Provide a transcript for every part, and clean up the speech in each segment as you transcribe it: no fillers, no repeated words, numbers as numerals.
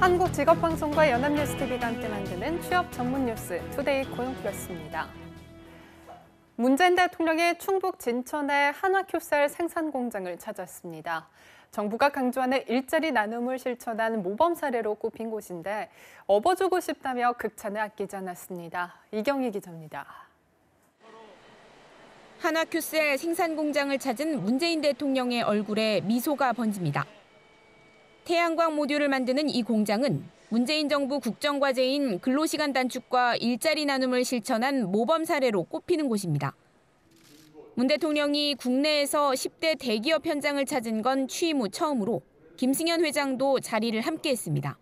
한국직업방송과 연합뉴스TV가 함께 만드는 취업 전문 뉴스 투데이 고용플러스입니다. 문재인 대통령이 충북 진천의 한화큐셀 생산 공장을 찾았습니다. 정부가 강조하는 일자리 나눔을 실천한 모범 사례로 꼽힌 곳인데 업어주고 싶다며 극찬을 아끼지 않았습니다. 이경희 기자입니다. 한화큐셀 생산 공장을 찾은 문재인 대통령의 얼굴에 미소가 번집니다. 태양광 모듈을 만드는 이 공장은 문재인 정부 국정과제인 근로시간 단축과 일자리 나눔을 실천한 모범 사례로 꼽히는 곳입니다. 문 대통령이 국내에서 10대 대기업 현장을 찾은 건 취임 후 처음으로 김승현 회장도 자리를 함께했습니다.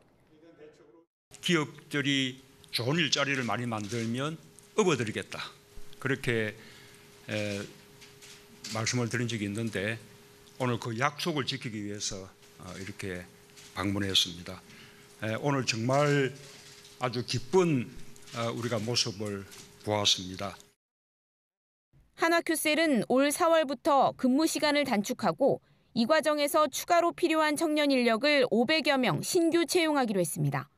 기업들이 좋은 일자리를 많이 만들면 업어드리겠다. 그렇게 말씀을 드린 적이 있는데 오늘 그 약속을 지키기 위해서 이렇게 방문했습니다. 오늘 정말 아주 기쁜 우리가 모습을 보았습니다. 한화큐셀은 올 4월부터 근무 시간을 단축하고 이 과정에서 추가로 필요한 청년 인력을 500여 명 신규 채용하기로 했습니다.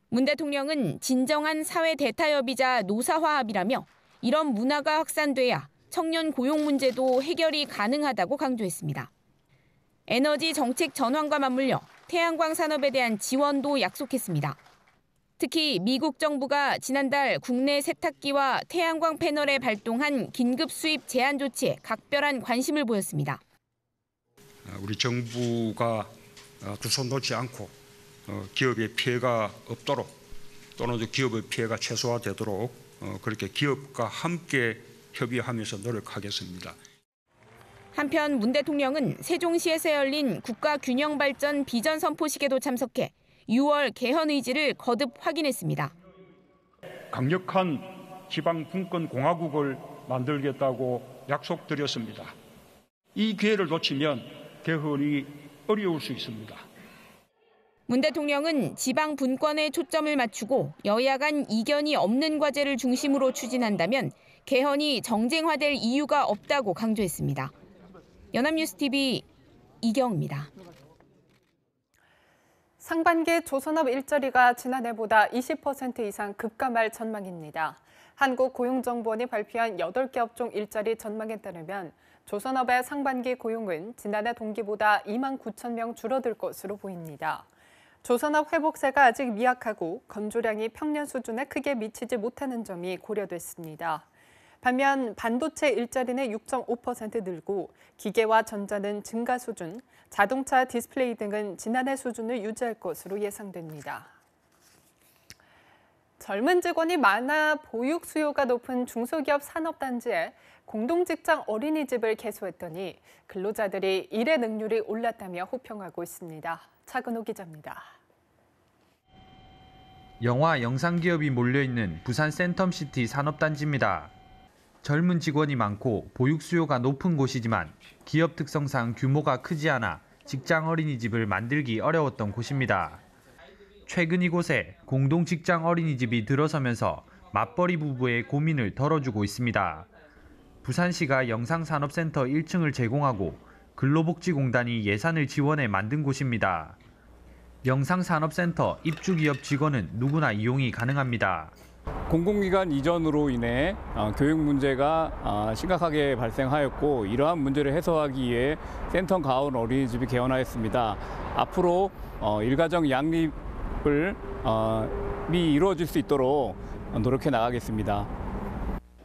문 대통령은 진정한 사회 대타협이자 노사화합이라며 이런 문화가 확산돼야 청년 고용 문제도 해결이 가능하다고 강조했습니다. 에너지 정책 전환과 맞물려 태양광 산업에 대한 지원도 약속했습니다. 특히 미국 정부가 지난달 국내 세탁기와 태양광 패널에 발동한 긴급 수입 제한 조치에 각별한 관심을 보였습니다. 우리 정부가 두 손 놓지 않고 기업의 피해가 없도록 또는 기업의 피해가 최소화되도록 그렇게 기업과 함께 협의하면서 노력하겠습니다. 한편 문 대통령은 세종시에서 열린 국가균형발전 비전 선포식에도 참석해 6월 개헌 의지를 거듭 확인했습니다. 강력한 지방분권공화국을 만들겠다고 약속드렸습니다. 이 기회를 놓치면 개헌이 어려울 수 있습니다. 문 대통령은 지방 분권에 초점을 맞추고 여야 간 이견이 없는 과제를 중심으로 추진한다면 개헌이 정쟁화될 이유가 없다고 강조했습니다. 연합뉴스TV 이경입니다. 상반기 조선업 일자리가 지난해보다 20% 이상 급감할 전망입니다. 한국고용정보원이 발표한 8개 업종 일자리 전망에 따르면 조선업의 상반기 고용은 지난해 동기보다 2만 9천 명 줄어들 것으로 보입니다. 조선업 회복세가 아직 미약하고 건조량이 평년 수준에 크게 미치지 못하는 점이 고려됐습니다. 반면 반도체 일자리는 6.5% 늘고 기계와 전자는 증가 수준, 자동차 디스플레이 등은 지난해 수준을 유지할 것으로 예상됩니다. 젊은 직원이 많아 보육 수요가 높은 중소기업 산업단지에 공동직장 어린이집을 개소했더니 근로자들이 일의 능률이 올랐다며 호평하고 있습니다. 차근호 기자입니다. 영화 영상기업이 몰려있는 부산 센텀시티 산업단지입니다. 젊은 직원이 많고 보육 수요가 높은 곳이지만 기업 특성상 규모가 크지 않아 직장 어린이집을 만들기 어려웠던 곳입니다. 최근 이곳에 공동 직장 어린이집이 들어서면서 맞벌이 부부의 고민을 덜어주고 있습니다. 부산시가 영상산업센터 1층을 제공하고 근로복지공단이 예산을 지원해 만든 곳입니다. 영상산업센터 입주기업 직원은 누구나 이용이 가능합니다. 공공기관 이전으로 인해 교육 문제가 심각하게 발생하였고 이러한 문제를 해소하기 위해 센텀 가온 어린이집이 개원하였습니다. 앞으로 일가정 양립을 이루어질 수 있도록 노력해 나가겠습니다.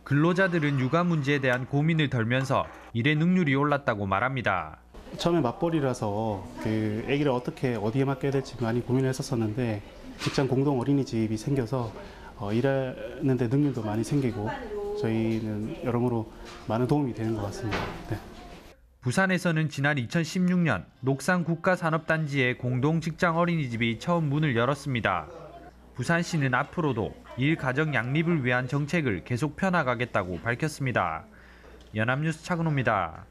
근로자들은 육아 문제에 대한 고민을 덜면서 일의 능률이 올랐다고 말합니다. 처음에 맞벌이라서 아기를 어디에 맡겨야 될지 많이 고민을 했었는데 직장 공동 어린이집이 생겨서 일하는 데 능률도 많이 생기고 저희는 여러모로 많은 도움이 되는 것 같습니다. 네. 부산에서는 지난 2016년 녹산 국가산업단지에 공동 직장 어린이집이 처음 문을 열었습니다. 부산시는 앞으로도 일가정 양립을 위한 정책을 계속 펴나가겠다고 밝혔습니다. 연합뉴스 차근호입니다.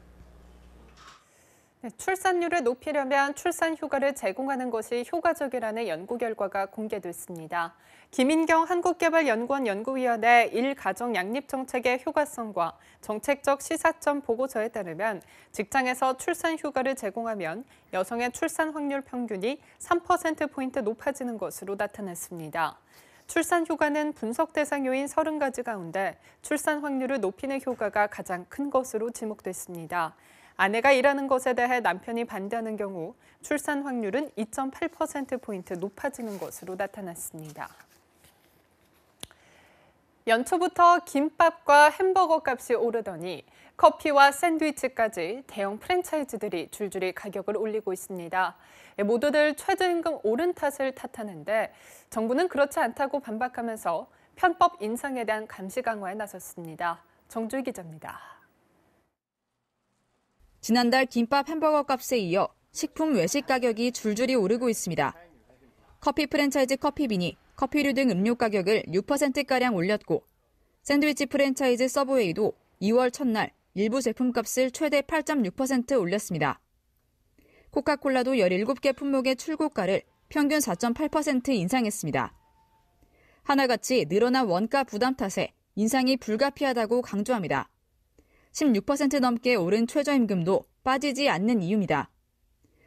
출산율을 높이려면 출산 휴가를 제공하는 것이 효과적이라는 연구 결과가 공개됐습니다. 김인경 한국개발연구원 연구위원회 1가정 양립정책의 효과성과 정책적 시사점 보고서에 따르면 직장에서 출산 휴가를 제공하면 여성의 출산 확률 평균이 3%포인트 높아지는 것으로 나타났습니다. 출산 휴가는 분석 대상 요인 30가지 가운데 출산 확률을 높이는 효과가 가장 큰 것으로 지목됐습니다. 아내가 일하는 것에 대해 남편이 반대하는 경우 출산 확률은 2.8%포인트 높아지는 것으로 나타났습니다. 연초부터 김밥과 햄버거 값이 오르더니 커피와 샌드위치까지 대형 프랜차이즈들이 줄줄이 가격을 올리고 있습니다. 모두들 최저임금 오른 탓을 탓하는데 정부는 그렇지 않다고 반박하면서 편법 인상에 대한 감시 강화에 나섰습니다. 정주희 기자입니다. 지난달 김밥 햄버거 값에 이어 식품 외식 가격이 줄줄이 오르고 있습니다. 커피 프랜차이즈 커피빈이 커피류 등 음료 가격을 6%가량 올렸고 샌드위치 프랜차이즈 서브웨이도 2월 첫날 일부 제품값을 최대 8.6% 올렸습니다. 코카콜라도 17개 품목의 출고가를 평균 4.8% 인상했습니다. 하나같이 늘어난 원가 부담 탓에 인상이 불가피하다고 강조합니다. 16% 넘게 오른 최저임금도 빠지지 않는 이유입니다.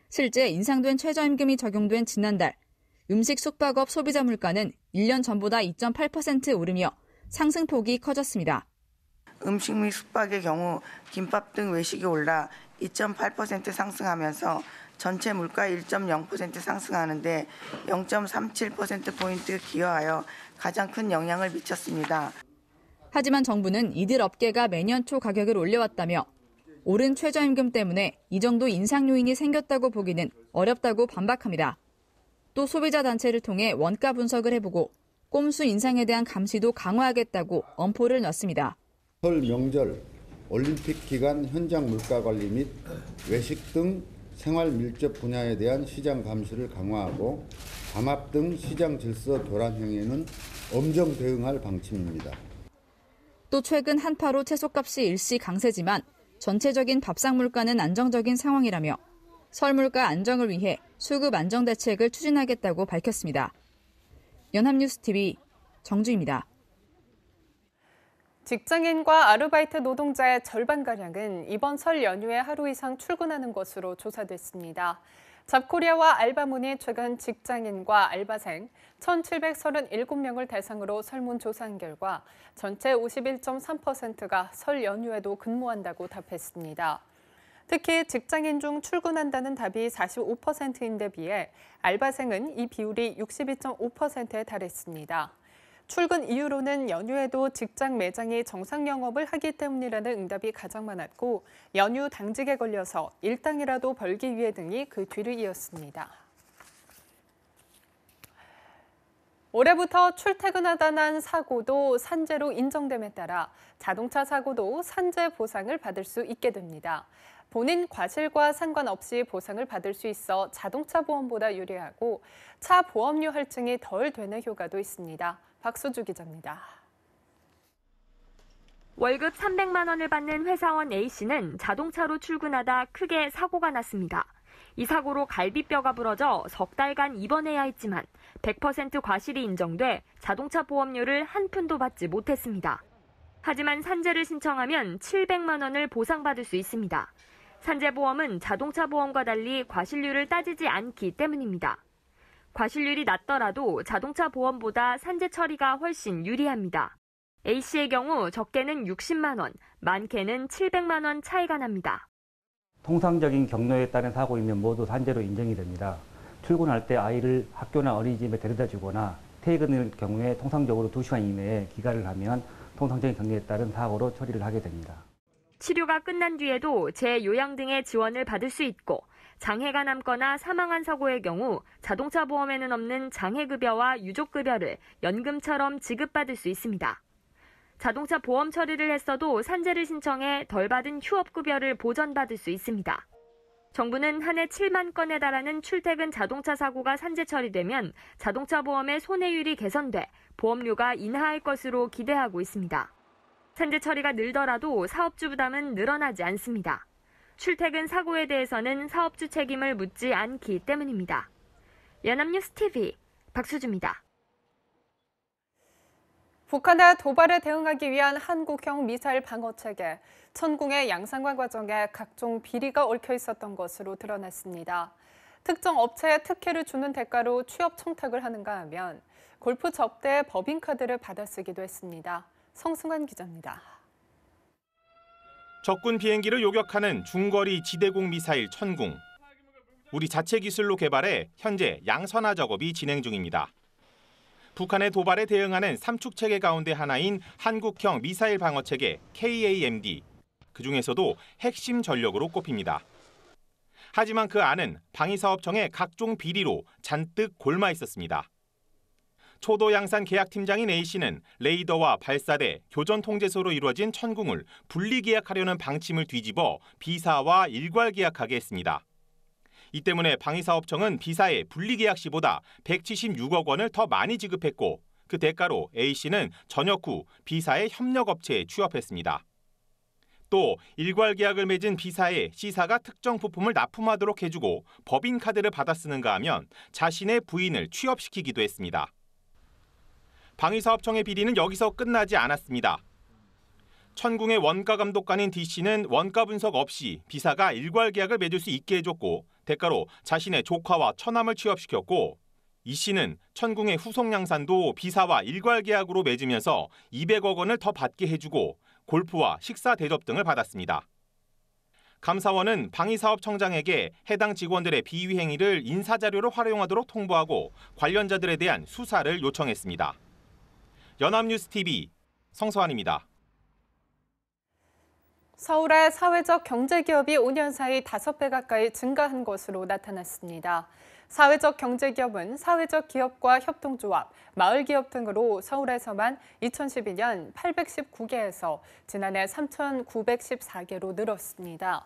실제 인상된 최저임금이 적용된 지난달 음식 숙박업 소비자 물가는 1년 전보다 2.8% 오르며 상승폭이 커졌습니다. 음식 및 숙박의 경우 김밥 등 외식이 올라 2.8% 상승하면서 전체 물가 1.0% 상승하는데 0.37%포인트 기여하여 가장 큰 영향을 미쳤습니다. 하지만 정부는 이들 업계가 매년 초 가격을 올려왔다며 오른 최저임금 때문에 이 정도 인상 요인이 생겼다고 보기는 어렵다고 반박합니다. 또 소비자 단체를 통해 원가 분석을 해보고 꼼수 인상에 대한 감시도 강화하겠다고 엄포를 놨습니다. 설 명절, 올림픽 기간 현장 물가 관리 및 외식 등 생활 밀접 분야에 대한 시장 감시를 강화하고 담합 등 시장 질서 교란 행위에는 엄정 대응할 방침입니다. 또 최근 한파로 채소값이 일시 강세지만 전체적인 밥상 물가는 안정적인 상황이라며 설 물가 안정을 위해 수급 안정 대책을 추진하겠다고 밝혔습니다. 연합뉴스TV 정주희입니다. 직장인과 아르바이트 노동자의 절반가량은 이번 설 연휴에 하루 이상 출근하는 것으로 조사됐습니다. 잡코리아와 알바몬이 최근 직장인과 알바생 1,737명을 대상으로 설문조사한 결과 전체 51.3%가 설 연휴에도 근무한다고 답했습니다. 특히 직장인 중 출근한다는 답이 45%인데 비해 알바생은 이 비율이 62.5%에 달했습니다. 출근 이유로는 연휴에도 직장 매장이 정상 영업을 하기 때문이라는 응답이 가장 많았고 연휴 당직에 걸려서 일당이라도 벌기 위해 등이 그 뒤를 이었습니다. 올해부터 출퇴근하다 난 사고도 산재로 인정됨에 따라 자동차 사고도 산재 보상을 받을 수 있게 됩니다. 본인 과실과 상관없이 보상을 받을 수 있어 자동차 보험보다 유리하고 차 보험료 할증이 덜 되는 효과도 있습니다. 박수주 기자입니다. 월급 300만 원을 받는 회사원 A씨는 자동차로 출근하다 크게 사고가 났습니다. 이 사고로 갈비뼈가 부러져 석 달간 입원해야 했지만 100% 과실이 인정돼 자동차 보험료를 한 푼도 받지 못했습니다. 하지만 산재를 신청하면 700만 원을 보상받을 수 있습니다. 산재보험은 자동차 보험과 달리 과실률을 따지지 않기 때문입니다. 과실률이 낮더라도 자동차 보험보다 산재 처리가 훨씬 유리합니다. A씨의 경우 적게는 60만 원, 많게는 700만 원 차이가 납니다. 통상적인 경로에 따른 사고이면 모두 산재로 인정이 됩니다. 출근할 때 아이를 학교나 어린이집에 데려다 주거나 퇴근의 경우에 통상적으로 2시간 이내에 귀가를 하면 통상적인 경로에 따른 사고로 처리를 하게 됩니다. 치료가 끝난 뒤에도 재요양 등의 지원을 받을 수 있고 장애가 남거나 사망한 사고의 경우 자동차 보험에는 없는 장애급여와 유족급여를 연금처럼 지급받을 수 있습니다. 자동차 보험 처리를 했어도 산재를 신청해 덜 받은 휴업급여를 보전받을 수 있습니다. 정부는 한 해 7만 건에 달하는 출퇴근 자동차 사고가 산재 처리되면 자동차 보험의 손해율이 개선돼 보험료가 인하할 것으로 기대하고 있습니다. 산재 처리가 늘더라도 사업주 부담은 늘어나지 않습니다. 출퇴근 사고에 대해서는 사업주 책임을 묻지 않기 때문입니다. 연합뉴스 TV 박수주입니다. 북한의 도발에 대응하기 위한 한국형 미사일 방어 체계, 천궁의 양산화 과정에 각종 비리가 얽혀 있었던 것으로 드러났습니다. 특정 업체에 특혜를 주는 대가로 취업 청탁을 하는가 하면 골프 접대에 법인카드를 받아쓰기도 했습니다. 성승환 기자입니다. 적군 비행기를 요격하는 중거리 지대공 미사일 천궁. 우리 자체 기술로 개발해 현재 양선화 작업이 진행 중입니다. 북한의 도발에 대응하는 삼축 체계 가운데 하나인 한국형 미사일 방어 체계 KAMD. 그중에서도 핵심 전력으로 꼽힙니다. 하지만 그 안은 방위사업청의 각종 비리로 잔뜩 골마 있었습니다. 초도 양산 계약팀장인 A씨는 레이더와 발사대, 교전 통제소로 이루어진 천궁을 분리 계약하려는 방침을 뒤집어 B사와 일괄 계약하게 했습니다. 이 때문에 방위사업청은 B사에 분리 계약 시보다 176억 원을 더 많이 지급했고 그 대가로 A씨는 전역 후 B사의 협력업체에 취업했습니다. 또 일괄 계약을 맺은 B사에 C사가 특정 부품을 납품하도록 해주고 법인카드를 받아 쓰는가 하면 자신의 부인을 취업시키기도 했습니다. 방위사업청의 비리는 여기서 끝나지 않았습니다. 천궁의 원가 감독관인 D씨는 원가 분석 없이 B사가 일괄 계약을 맺을 수 있게 해줬고 대가로 자신의 조카와 처남을 취업시켰고 E씨는 천궁의 후속 양산도 B사와 일괄 계약으로 맺으면서 200억 원을 더 받게 해주고 골프와 식사 대접 등을 받았습니다. 감사원은 방위사업청장에게 해당 직원들의 비위 행위를 인사자료로 활용하도록 통보하고 관련자들에 대한 수사를 요청했습니다. 연합뉴스TV 성서환입니다. 서울의 사회적 경제기업이 5년 사이 5배 가까이 증가한 것으로 나타났습니다. 사회적 경제기업은 사회적 기업과 협동조합, 마을기업 등으로 서울에서만 2012년 819개에서 지난해 3,914개로 늘었습니다.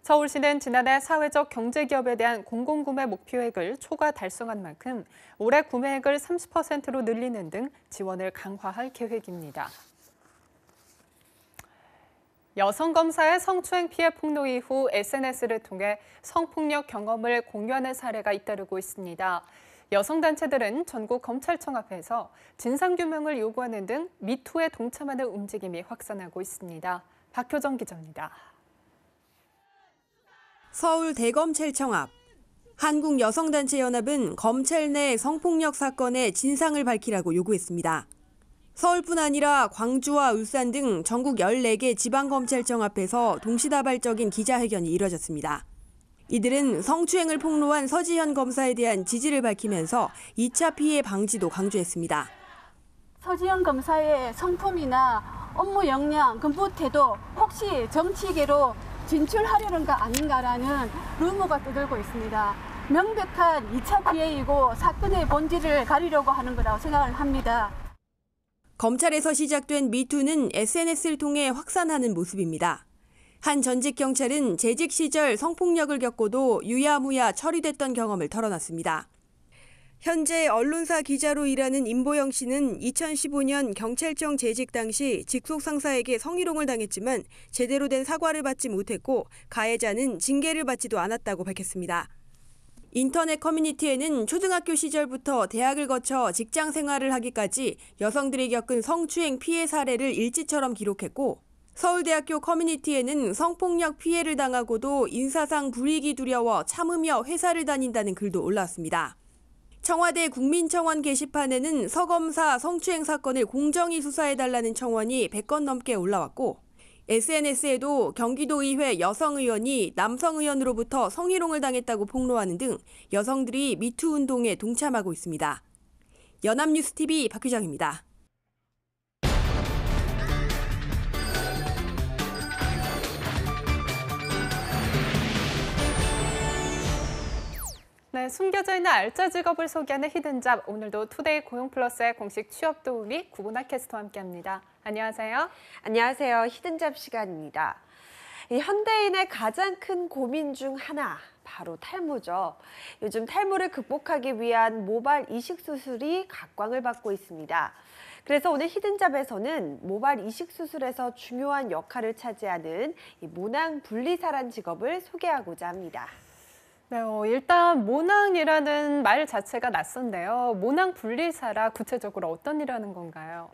서울시는 지난해 사회적 경제기업에 대한 공공구매 목표액을 초과 달성한 만큼 올해 구매액을 30%로 늘리는 등 지원을 강화할 계획입니다. 여성 검사의 성추행 피해 폭로 이후 SNS를 통해 성폭력 경험을 공유하는 사례가 잇따르고 있습니다. 여성단체들은 전국 검찰청 앞에서 진상규명을 요구하는 등 미투에 동참하는 움직임이 확산하고 있습니다. 박효정 기자입니다. 서울 대검찰청 앞. 한국여성단체연합은 검찰 내 성폭력 사건의 진상을 밝히라고 요구했습니다. 서울뿐 아니라 광주와 울산 등 전국 14개 지방검찰청 앞에서 동시다발적인 기자회견이 이뤄졌습니다. 이들은 성추행을 폭로한 서지현 검사에 대한 지지를 밝히면서 2차 피해 방지도 강조했습니다. 서지현 검사의 성품이나 업무 역량, 근무 태도 혹시 정치계로 진출하려는 거 아닌가라는 루머가 떠들고 있습니다. 명백한 2차 피해이고 사건의 본질을 가리려고 하는 거라고 생각을 합니다. 검찰에서 시작된 미투는 SNS를 통해 확산하는 모습입니다. 한 전직 경찰은 재직 시절 성폭력을 겪고도 유야무야 처리됐던 경험을 털어놨습니다. 현재 언론사 기자로 일하는 임보영 씨는 2015년 경찰청 재직 당시 직속 상사에게 성희롱을 당했지만 제대로 된 사과를 받지 못했고 가해자는 징계를 받지도 않았다고 밝혔습니다. 인터넷 커뮤니티에는 초등학교 시절부터 대학을 거쳐 직장 생활을 하기까지 여성들이 겪은 성추행 피해 사례를 일지처럼 기록했고 서울대학교 커뮤니티에는 성폭력 피해를 당하고도 인사상 불이익이 두려워 참으며 회사를 다닌다는 글도 올라왔습니다. 청와대 국민청원 게시판에는 서 검사 성추행 사건을 공정히 수사해달라는 청원이 100건 넘게 올라왔고 SNS에도 경기도의회 여성의원이 남성의원으로부터 성희롱을 당했다고 폭로하는 등 여성들이 미투 운동에 동참하고 있습니다. 연합뉴스TV 박효정입니다. 네, 숨겨져 있는 알짜 직업을 소개하는 히든잡. 오늘도 투데이 고용플러스의 공식 취업 도우미 구구나 캐스터와 함께합니다. 안녕하세요. 안녕하세요. 히든잡 시간입니다. 현대인의 가장 큰 고민 중 하나, 바로 탈모죠. 요즘 탈모를 극복하기 위한 모발 이식 수술이 각광을 받고 있습니다. 그래서 오늘 히든잡에서는 모발 이식 수술에서 중요한 역할을 차지하는 이 모낭 분리사란 직업을 소개하고자 합니다. 네, 일단 모낭이라는 말 자체가 낯선데요. 모낭 분리사라 구체적으로 어떤 일하는 건가요?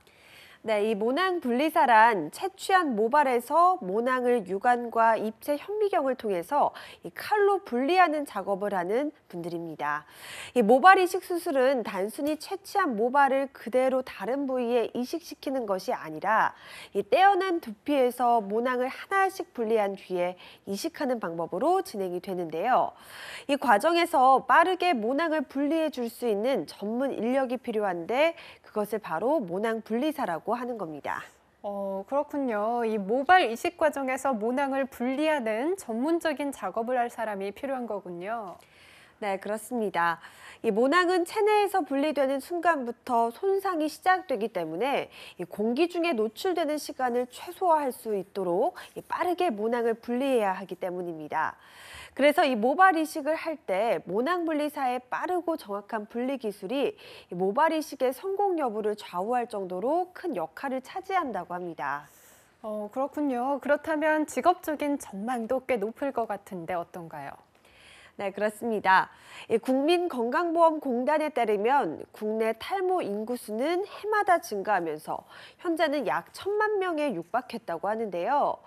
네, 이 모낭 분리사란 채취한 모발에서 모낭을 유관과 입체 현미경을 통해서 이 칼로 분리하는 작업을 하는 분들입니다. 이 모발 이식 수술은 단순히 채취한 모발을 그대로 다른 부위에 이식시키는 것이 아니라 이 떼어낸 두피에서 모낭을 하나씩 분리한 뒤에 이식하는 방법으로 진행이 되는데요. 이 과정에서 빠르게 모낭을 분리해 줄 수 있는 전문 인력이 필요한데 그것을 바로 모낭 분리사라고 하는 겁니다. 그렇군요. 이 모발 이식 과정에서 모낭을 분리하는 전문적인 작업을 할 사람이 필요한 거군요. 네, 그렇습니다. 이 모낭은 체내에서 분리되는 순간부터 손상이 시작되기 때문에 이 공기 중에 노출되는 시간을 최소화할 수 있도록 빠르게 모낭을 분리해야 하기 때문입니다. 그래서 이 모발 이식을 할 때 모낭 분리사의 빠르고 정확한 분리 기술이 이 모발 이식의 성공 여부를 좌우할 정도로 큰 역할을 차지한다고 합니다. 그렇군요. 그렇다면 직업적인 전망도 꽤 높을 것 같은데 어떤가요? 네, 그렇습니다. 국민건강보험공단에 따르면 국내 탈모 인구 수는 해마다 증가하면서 현재는 약 1,000만 명에 육박했다고 하는데요.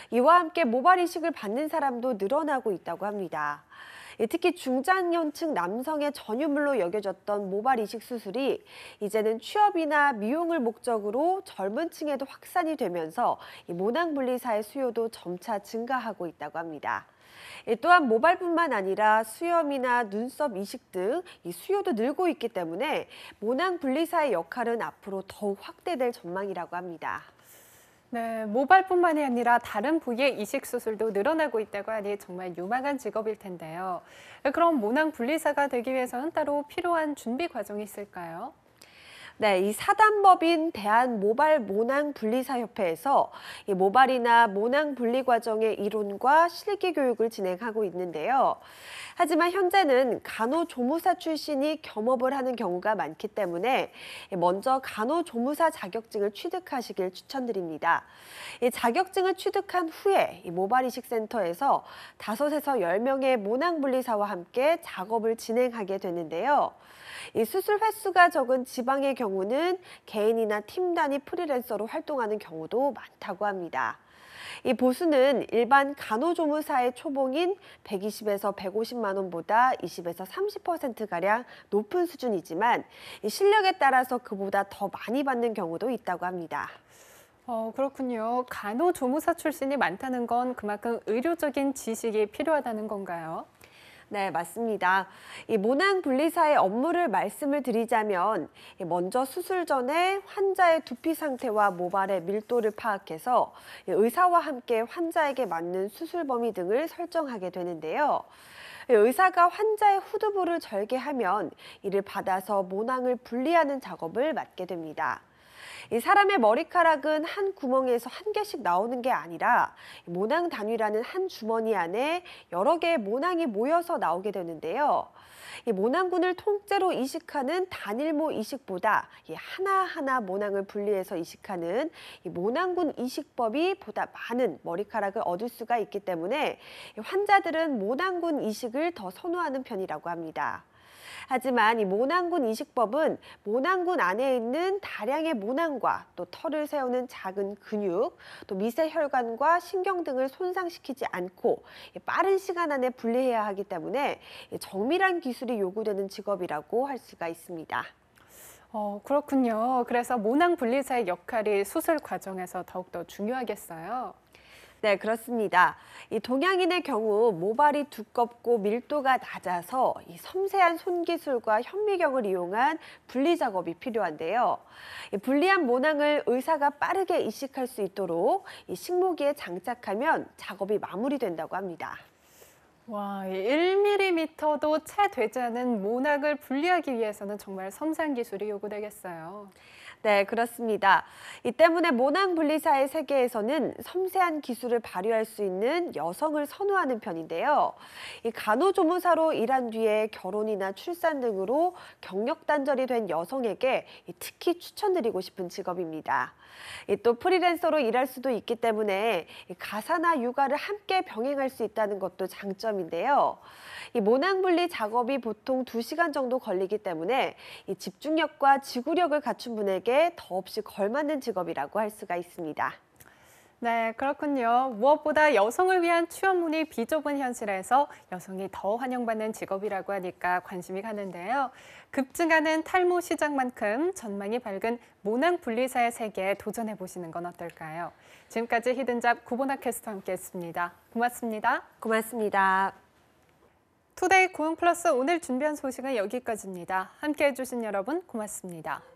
이와 함께 모발 이식을 받는 사람도 늘어나고 있다고 합니다. 특히 중장년층 남성의 전유물로 여겨졌던 모발 이식 수술이 이제는 취업이나 미용을 목적으로 젊은 층에도 확산이 되면서 모낭 분리사의 수요도 점차 증가하고 있다고 합니다. 또한 모발뿐만 아니라 수염이나 눈썹 이식 등 수요도 늘고 있기 때문에 모낭 분리사의 역할은 앞으로 더욱 확대될 전망이라고 합니다. 네, 모발뿐만이 아니라 다른 부위의 이식 수술도 늘어나고 있다고 하니 정말 유망한 직업일 텐데요. 그럼 모낭 분리사가 되기 위해서는 따로 필요한 준비 과정이 있을까요? 네, 이 사단법인 대한모발모낭분리사협회에서 이 모발이나 모낭 분리 과정의 이론과 실기 교육을 진행하고 있는데요. 하지만 현재는 간호조무사 출신이 겸업을 하는 경우가 많기 때문에 먼저 간호조무사 자격증을 취득하시길 추천드립니다. 이 자격증을 취득한 후에 이 모발이식센터에서 5에서 10명의 모낭분리사와 함께 작업을 진행하게 되는데요. 이 수술 횟수가 적은 지방의 경우는 개인이나 팀 단위 프리랜서로 활동하는 경우도 많다고 합니다. 이 보수는 일반 간호조무사의 초봉인 120에서 150만 원보다 20에서 30%가량 높은 수준이지만 이 실력에 따라서 그보다 더 많이 받는 경우도 있다고 합니다. 그렇군요. 간호조무사 출신이 많다는 건 그만큼 의료적인 지식이 필요하다는 건가요? 네, 맞습니다. 이 모낭 분리사의 업무를 말씀을 드리자면 먼저 수술 전에 환자의 두피 상태와 모발의 밀도를 파악해서 의사와 함께 환자에게 맞는 수술 범위 등을 설정하게 되는데요. 의사가 환자의 후두부를 절개하면 이를 받아서 모낭을 분리하는 작업을 맡게 됩니다. 이 사람의 머리카락은 한 구멍에서 한 개씩 나오는 게 아니라 모낭 단위라는 한 주머니 안에 여러 개의 모낭이 모여서 나오게 되는데요. 이 모낭군을 통째로 이식하는 단일모 이식보다 하나하나 모낭을 분리해서 이식하는 이 모낭군 이식법이 보다 많은 머리카락을 얻을 수가 있기 때문에 환자들은 모낭군 이식을 더 선호하는 편이라고 합니다. 하지만 이 모낭군 이식법은 모낭군 안에 있는 다량의 모낭과 또 털을 세우는 작은 근육, 또 미세 혈관과 신경 등을 손상시키지 않고 빠른 시간 안에 분리해야 하기 때문에 정밀한 기술이 요구되는 직업이라고 할 수가 있습니다. 그렇군요. 그래서 모낭 분리사의 역할이 수술 과정에서 더욱더 중요하겠어요. 네, 그렇습니다. 이 동양인의 경우 모발이 두껍고 밀도가 낮아서 이 섬세한 손기술과 현미경을 이용한 분리 작업이 필요한데요. 이 분리한 모낭을 의사가 빠르게 이식할 수 있도록 이 식모기에 장착하면 작업이 마무리된다고 합니다. 와, 1mm도 채 되지 않은 모낭을 분리하기 위해서는 정말 섬세한 기술이 요구되겠어요. 네, 그렇습니다. 이 때문에 모낭분리사의 세계에서는 섬세한 기술을 발휘할 수 있는 여성을 선호하는 편인데요. 이 간호조무사로 일한 뒤에 결혼이나 출산 등으로 경력 단절이 된 여성에게 특히 추천드리고 싶은 직업입니다. 또 프리랜서로 일할 수도 있기 때문에 가사나 육아를 함께 병행할 수 있다는 것도 장점인데요. 이 모낭분리 작업이 보통 2시간 정도 걸리기 때문에 이 집중력과 지구력을 갖춘 분에게 더없이 걸맞는 직업이라고 할 수가 있습니다. 네, 그렇군요. 무엇보다 여성을 위한 취업문이 비좁은 현실에서 여성이 더 환영받는 직업이라고 하니까 관심이 가는데요. 급증하는 탈모 시장만큼 전망이 밝은 모낭분리사의 세계에 도전해보시는 건 어떨까요? 지금까지 히든잡 구본학 캐스터와 함께했습니다. 고맙습니다. 고맙습니다. 투데이 고용플러스 오늘 준비한 소식은 여기까지입니다. 함께해 주신 여러분 고맙습니다.